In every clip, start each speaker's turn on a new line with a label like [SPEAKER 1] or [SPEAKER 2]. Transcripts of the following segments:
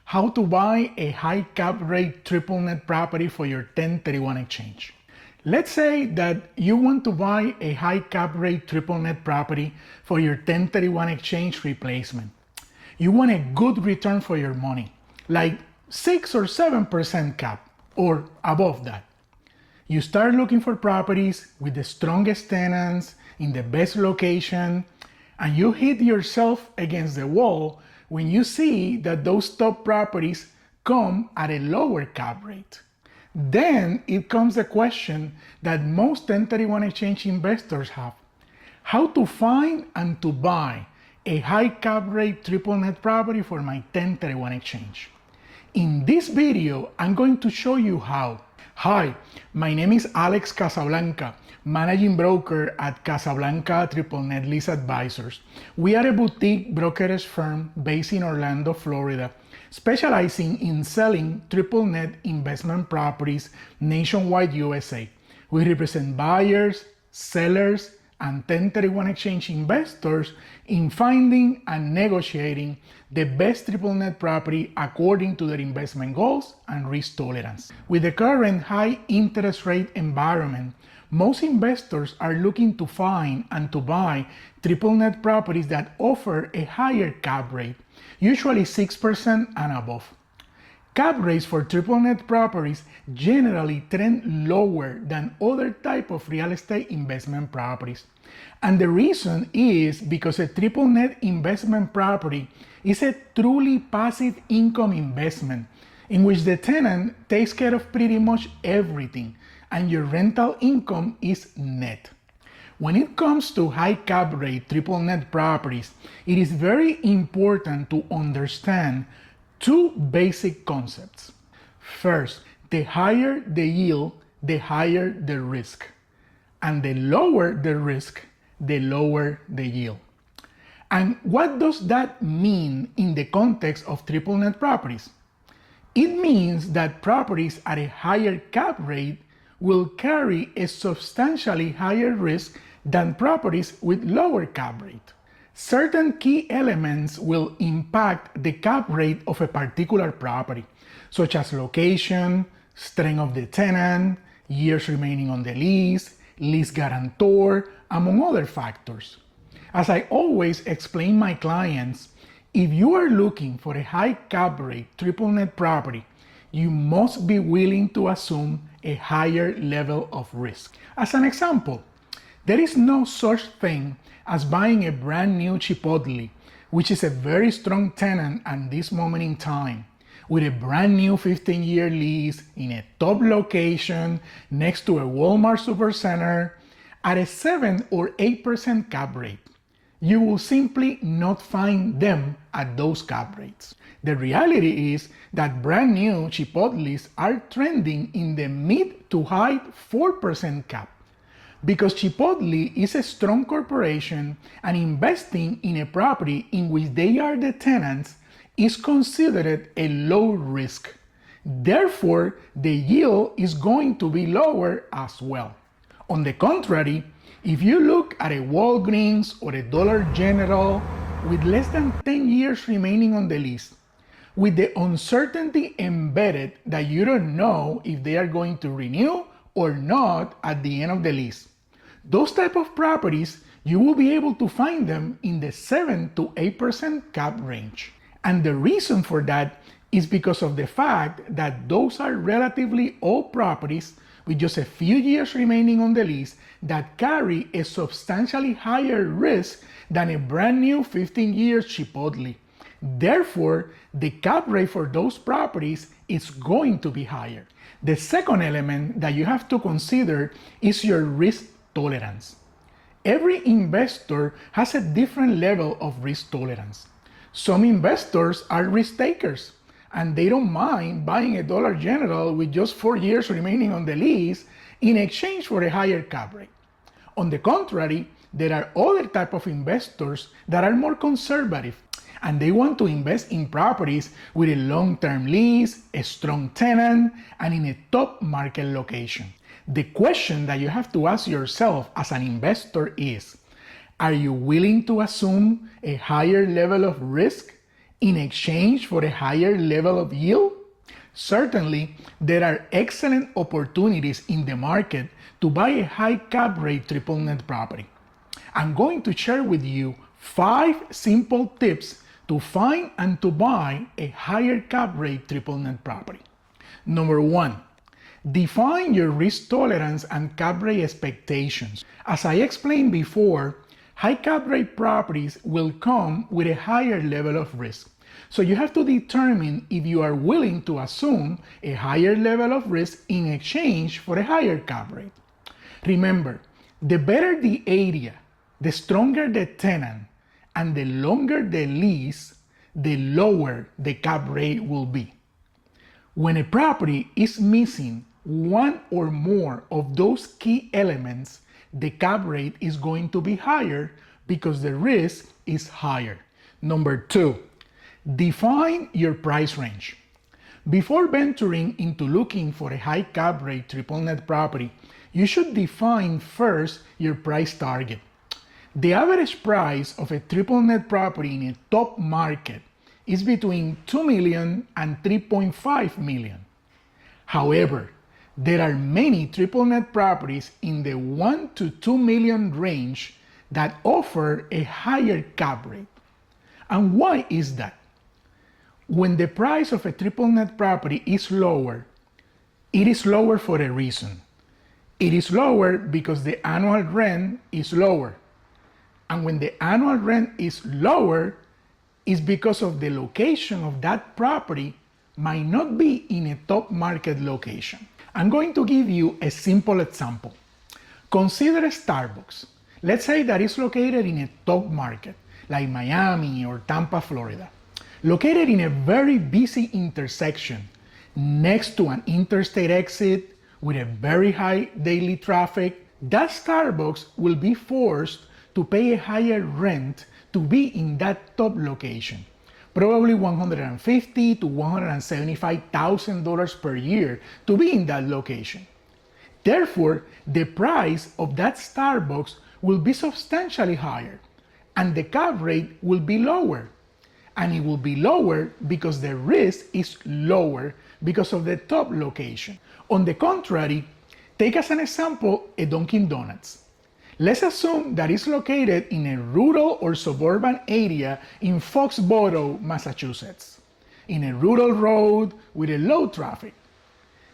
[SPEAKER 1] how to buy a high cap rate triple net property for your 1031 exchange. Let's say that you want to buy a high cap rate triple net property for your 1031 exchange replacement. You want a good return for your money, like 6 or 7% cap or above that. You start looking for properties with the strongest tenants in the best location, and you hit yourself against the wall when you see that those top properties come at a lower cap rate. Then it comes the question that most 1031 exchange investors have: how to find and to buy a high cap rate triple net property for my 1031 exchange. In this video, I'm going to show you how. Hi, my name is Alex Casablanca, managing broker at Casablanca Triple Net Lease Advisors. We are a boutique brokerage firm based in Orlando, Florida, specializing in selling triple net investment properties nationwide USA. We represent buyers, sellers, and 1031 exchange investors in finding and negotiating the best triple net property according to their investment goals and risk tolerance. With the current high interest rate environment, most investors are looking to find and to buy triple net properties that offer a higher cap rate, usually 6% and above. Cap rates for triple net properties generally trend lower than other type of real estate investment properties. And the reason is because a triple net investment property is a truly passive income investment in which the tenant takes care of pretty much everything and your rental income is net. When it comes to high cap rate triple net properties, it is very important to understand two basic concepts. First, the higher the yield, the higher the risk. And the lower the risk, the lower the yield. And what does that mean in the context of triple net properties? It means that properties at a higher cap rate will carry a substantially higher risk than properties with lower cap rate. Certain key elements will impact the cap rate of a particular property, such as location, strength of the tenant, years remaining on the lease guarantor, among other factors. As I always explain my clients, if you are looking for a high cap rate triple net property, you must be willing to assume a higher level of risk. As an example, there is no such thing as buying a brand new Chipotle, which is a very strong tenant at this moment in time, with a brand new 15-year lease in a top location next to a Walmart Supercenter at a 7 or 8% cap rate. You will simply not find them at those cap rates. The reality is that brand new Chipotles are trending in the mid to high 4% cap. Because Chipotle is a strong corporation and investing in a property in which they are the tenants is considered a low risk. Therefore, the yield is going to be lower as well. On the contrary, if you look at a Walgreens or a Dollar General with less than 10 years remaining on the lease, with the uncertainty embedded that you don't know if they are going to renew or not at the end of the lease, those type of properties, you will be able to find them in the 7 to 8% cap range. And the reason for that is because of the fact that those are relatively old properties with just a few years remaining on the lease that carry a substantially higher risk than a brand new 15-year Chipotle. Therefore, the cap rate for those properties is going to be higher. The second element that you have to consider is your risk tolerance. Every investor has a different level of risk tolerance. Some investors are risk takers and they don't mind buying a Dollar General with just 4 years remaining on the lease in exchange for a higher cap rate. On the contrary, there are other type of investors that are more conservative and they want to invest in properties with a long-term lease, a strong tenant, and in a top market location. The question that you have to ask yourself as an investor is, are you willing to assume a higher level of risk in exchange for a higher level of yield? Certainly, there are excellent opportunities in the market to buy a high cap rate triple net property. I'm going to share with you 5 simple tips to find and to buy a higher cap rate triple net property. Number 1, define your risk tolerance and cap rate expectations. As I explained before, high cap rate properties will come with a higher level of risk. So you have to determine if you are willing to assume a higher level of risk in exchange for a higher cap rate. Remember, the better the area, the stronger the tenant, and the longer the lease, the lower the cap rate will be. When a property is missing one or more of those key elements, the cap rate is going to be higher because the risk is higher. Number 2, define your price range. Before venturing into looking for a high cap rate triple net property, you should define first your price target. The average price of a triple net property in a top market is between $2 million and $3.5 million. However, there are many triple net properties in the $1 to $2 million range that offer a higher cap rate. And why is that? When the price of a triple net property is lower, it is lower for a reason. It is lower because the annual rent is lower. And when the annual rent is lower, it's because of the location of that property might not be in a top market location. I'm going to give you a simple example. Consider Starbucks. Let's say that it's located in a top market, like Miami or Tampa, Florida. Located in a very busy intersection, next to an interstate exit with a very high daily traffic, that Starbucks will be forced to pay a higher rent to be in that top location. Probably $150,000 to $175,000 per year to be in that location. Therefore, the price of that Starbucks will be substantially higher, and the cap rate will be lower. And it will be lower because the risk is lower because of the top location. On the contrary, take as an example a Dunkin' Donuts. Let's assume that it's located in a rural or suburban area in Foxborough, Massachusetts, in a rural road with a low traffic.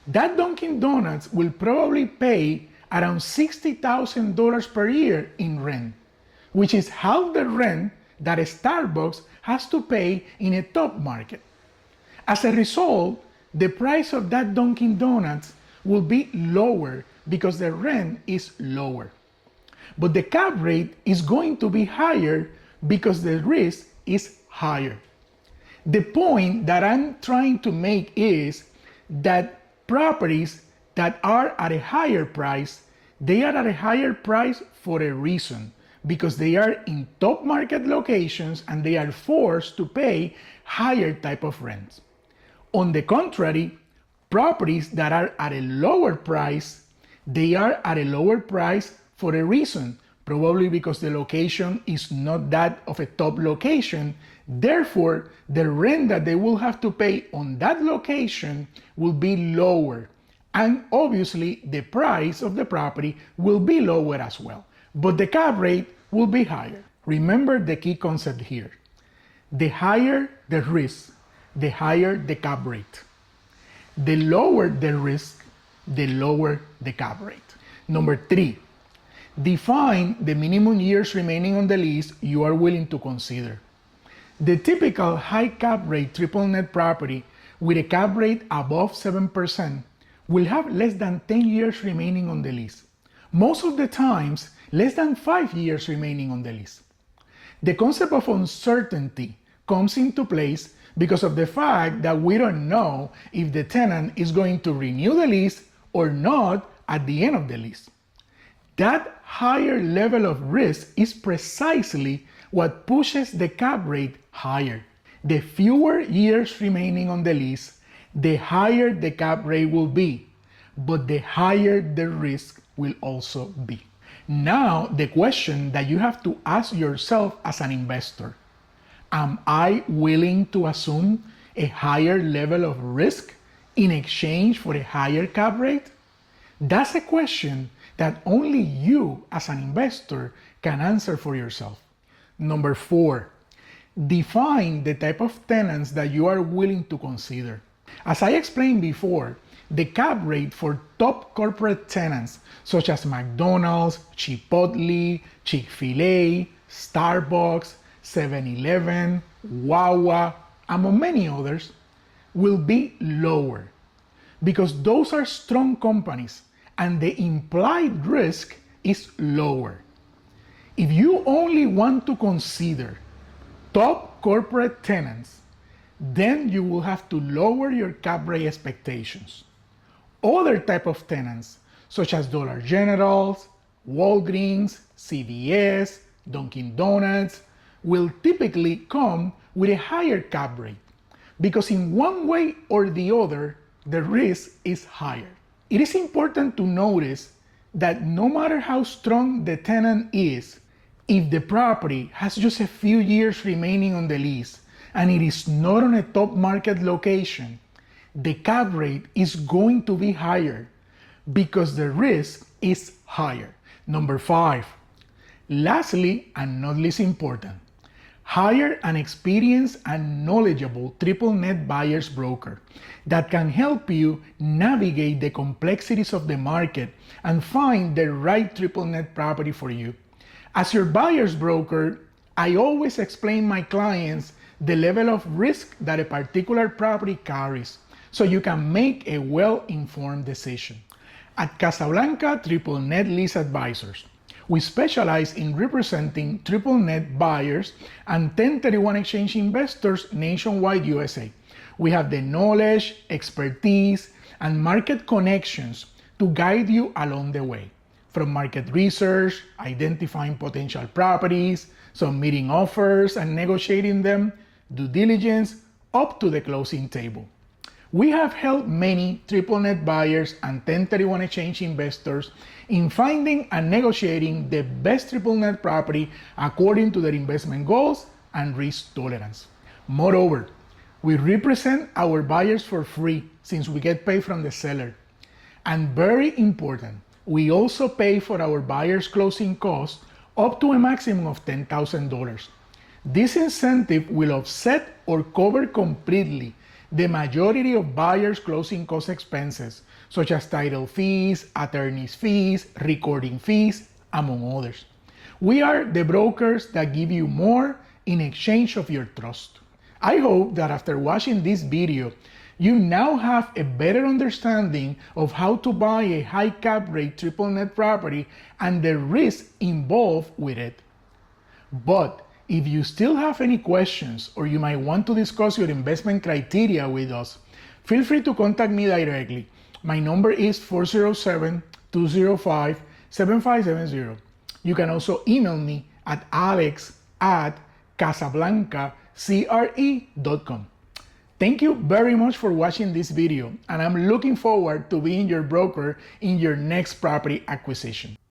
[SPEAKER 1] That Dunkin' Donuts will probably pay around $60,000 per year in rent, which is half the rent that a Starbucks has to pay in a top market. As a result, the price of that Dunkin' Donuts will be lower because the rent is lower. But the cap rate is going to be higher because the risk is higher. The point that I'm trying to make is that properties that are at a higher price, they are at a higher price for a reason, because they are in top market locations and they are forced to pay higher type of rents. On the contrary, properties that are at a lower price, they are at a lower price for a reason, probably because the location is not that of a top location. Therefore, the rent that they will have to pay on that location will be lower. And obviously, the price of the property will be lower as well. But the cap rate will be higher. Remember the key concept here. The higher the risk, the higher the cap rate. The lower the risk, the lower the cap rate. Number 3, define the minimum years remaining on the lease you are willing to consider. The typical high cap rate triple net property with a cap rate above 7% will have less than 10 years remaining on the lease. Most of the times, less than 5 years remaining on the lease. The concept of uncertainty comes into place because of the fact that we don't know if the tenant is going to renew the lease or not at the end of the lease. That higher level of risk is precisely what pushes the cap rate higher. The fewer years remaining on the lease, the higher the cap rate will be, but the higher the risk will also be. Now, the question that you have to ask yourself as an investor: Am I willing to assume a higher level of risk in exchange for a higher cap rate? That's a question that only you as an investor can answer for yourself. Number 4, define the type of tenants that you are willing to consider. As I explained before, the cap rate for top corporate tenants such as McDonald's, Chipotle, Chick-fil-A, Starbucks, 7-Eleven, Wawa, among many others, will be lower because those are strong companies and the implied risk is lower. If you only want to consider top corporate tenants, then you will have to lower your cap rate expectations. Other type of tenants, such as Dollar Generals, Walgreens, CVS, Dunkin' Donuts, will typically come with a higher cap rate because in one way or the other, the risk is higher. It is important to notice that no matter how strong the tenant is, if the property has just a few years remaining on the lease and it is not on a top market location, the cap rate is going to be higher because the risk is higher. Number 5, lastly and not least important, hire an experienced and knowledgeable triple net buyer's broker that can help you navigate the complexities of the market and find the right triple net property for you. As your buyer's broker, I always explain my clients the level of risk that a particular property carries so you can make a well-informed decision. At Casablanca Triple Net Lease Advisors, we specialize in representing triple net buyers and 1031 exchange investors nationwide USA. We have the knowledge, expertise, and market connections to guide you along the way. From market research, identifying potential properties, submitting offers and negotiating them, due diligence, up to the closing table. We have helped many triple net buyers and 1031 exchange investors in finding and negotiating the best triple net property according to their investment goals and risk tolerance. Moreover, we represent our buyers for free since we get paid from the seller. And very important, we also pay for our buyers' closing costs up to a maximum of $10,000. This incentive will offset or cover completely the majority of buyers' closing cost expenses, such as title fees, attorney's fees, recording fees, among others. We are the brokers that give you more in exchange of your trust. I hope that after watching this video, you now have a better understanding of how to buy a high cap rate triple net property and the risks involved with it. But if you still have any questions or you might want to discuss your investment criteria with us, feel free to contact me directly. My number is 407-205-7570. You can also email me at alex@casablancacre.com. Thank you very much for watching this video, and I'm looking forward to being your broker in your next property acquisition.